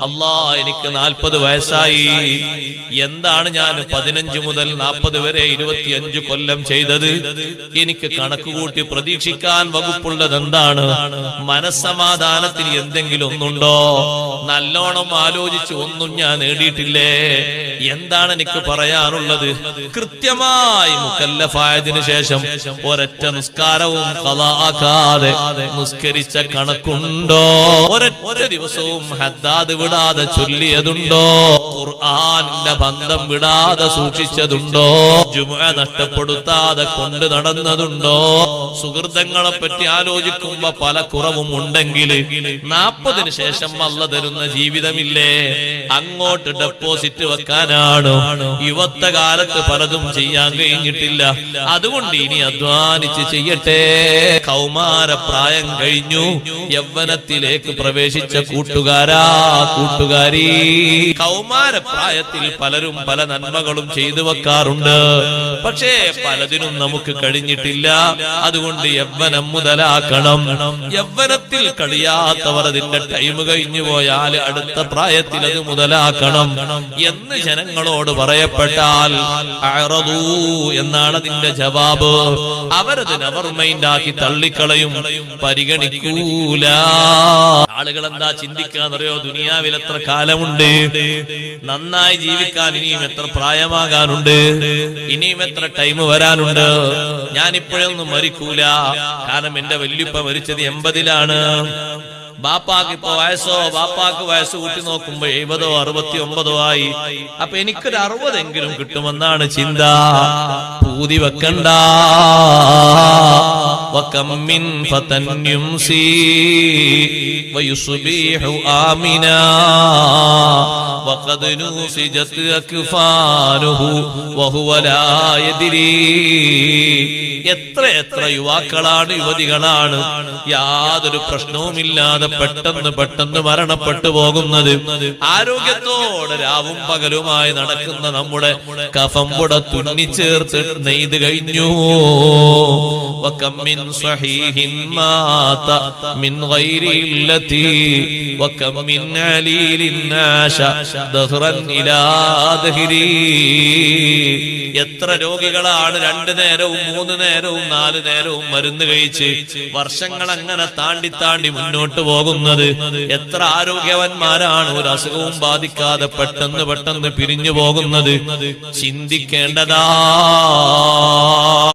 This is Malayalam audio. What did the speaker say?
അല്ലാ, എനിക്ക് 40 വയസ്സായി. എന്താണ് ഞാൻ 15 മുതൽ 40 വരെ 25 കൊല്ലം ചെയ്തത്? എനിക്ക് കണക്കുകൂട്ടി പ്രതീക്ഷിക്കാൻ വകുപ്പുള്ളത് എന്താണ്? മനസ്സമാധാനത്തിന് എന്തെങ്കിലും ഒന്നുണ്ടോ? നല്ലോണം ആലോചിച്ച് ഒന്നും ഞാൻ നേടിയിട്ടില്ലേ? എന്താണ് എനിക്ക് പറയാനുള്ളത്? കൃത്യമായി മുക്കല്ലഫായതിനു ശേഷം ഒരൊറ്റ നിസ്കാരവും ഖളാഅാക്കാതെ നിസ്കരിച്ച കണക്കുണ്ടോ? ഒരൊറ്റ ദിവസവും ഹദ്ദാദ് വിടാതെ ചൊല്ലിയതുണ്ടോ? ഖുർആനിന്റെ ബന്ധം വിടാതെ സൂക്ഷിച്ചതുണ്ടോ? ജുമുഅ നഷ്ടപ്പെടുത്താതെ കൊണ്ട് നടന്നതുണ്ടോ? സുഹൃത്തുക്കളെ പറ്റി ആലോചിക്കുമ്പോ പല കുറവും ഉണ്ടെങ്കിൽ 40 ശേഷം അല്ലാഹ് തരുന്ന ജീവിതമില്ലേ? അങ്ങോട്ട് ഡെപ്പോസിറ്റ് വെക്കാനാണ്. യുവത്വ കാലത്ത് പലതും ചെയ്യാൻ കഴിഞ്ഞിട്ടില്ല. അതുകൊണ്ട് ഇനി അധ്വാനിച്ച് ചെയ്യട്ടെ. കൗമാരപ്രായം കഴിഞ്ഞു, യൗവനത്തിലേക്ക് പ്രവേശിച്ച കൂട്ടുകാരാ, കൂട്ടുകാരി, കൗമാരപ്രായത്തിൽ പലരും പല നന്മകളും ചെയ്തു വെക്കാറുണ്ട്. പക്ഷേ പലതിനും നമുക്ക് കഴിഞ്ഞിട്ടില്ല. അതുകൊണ്ട് യൗവനം മുതലാക്കണം. യൗവനത്തിൽ കഴിയാത്തവർ അതിന്റെ ടൈം കഴിഞ്ഞു പോയാൽ അടുത്ത പ്രായത്തിൽ അത് മുതലാക്കണം എന്ന് ജനങ്ങളോട് പറയപ്പെട്ടാൽ അഅറദൂ എന്നാണ് അതിന്റെ ജവാബ്. അവരത് നെവർ മൈൻഡ് ആക്കി തള്ളിക്കളയും, പരിഗണിക്കൂല. ആളുകൾ എന്താ ചിന്തിക്കാന്നറിയോ? ദുനിയാവിൽ എത്ര കാലമുണ്ട്, നന്നായി ജീവിക്കാൻ ഇനിയും എത്ര പ്രായമാകാനുണ്ട്, ഇനിയും എത്ര ടൈം വരാനുണ്ട്. ഞാൻ ഇപ്പോഴൊന്നും മരിക്കൂല, കാരണം എന്റെ വല്യുപ്പ മരിച്ചത് 80-ലാണ്. ബാപ്പാക്ക് ഇപ്പൊ വയസ്സോ, ബാപ്പാക്ക് വയസ്സ് കൂട്ടി നോക്കുമ്പോ 70-ഓ 69-ഓ ആയി. അപ്പൊ എനിക്കൊരു 60 കിട്ടുമെന്നാണ് ചിന്ത. പൂതി വെക്കണ്ട. വകം മിൻ ഫതൻ യുംസി വയുസ്ബിഹു ആമിനാ വഖദ് നൂസിജത് അക്ഫാനുഹു വഹുവ ലാ യദ്രി. എത്ര യുവാക്കളാണ്, യുവതികളാണ് യാതൊരു പ്രശ്നവുമില്ലാതെ പെട്ടെന്ന് മരണപ്പെട്ടു പോകുന്നത്. ആരോഗ്യത്തോടെ രാവും പകലുമായി നടക്കുന്ന നമ്മുടെ കഫം കൂടെ തുന്നിച്ചേർത്ത് നെയ്ത് കഴിഞ്ഞു. വകം മിൻ സ്വഹീഹിൻ മാത മിൻ ഗൈരി ഇല്ലതി വകം മിൻ അലീലിൻ നാശ ദഹ്റൻ ഇലാ ദഹ്രി. എത്ര രോഗികളാണ് 2 നേരവും 3 നേരവും 4 നേരവും മരുന്ന് കഴിച്ച് വർഷങ്ങൾ അങ്ങനെ താണ്ടി മുന്നോട്ട് പോകുന്നത്. എത്ര ആരോഗ്യവാന്മാരാണ് ഒരു അസുഖവും ബാധിക്കാതെ പെട്ടെന്ന് പിരിഞ്ഞു പോകുന്നത്. ചിന്തിക്കേണ്ടതാ.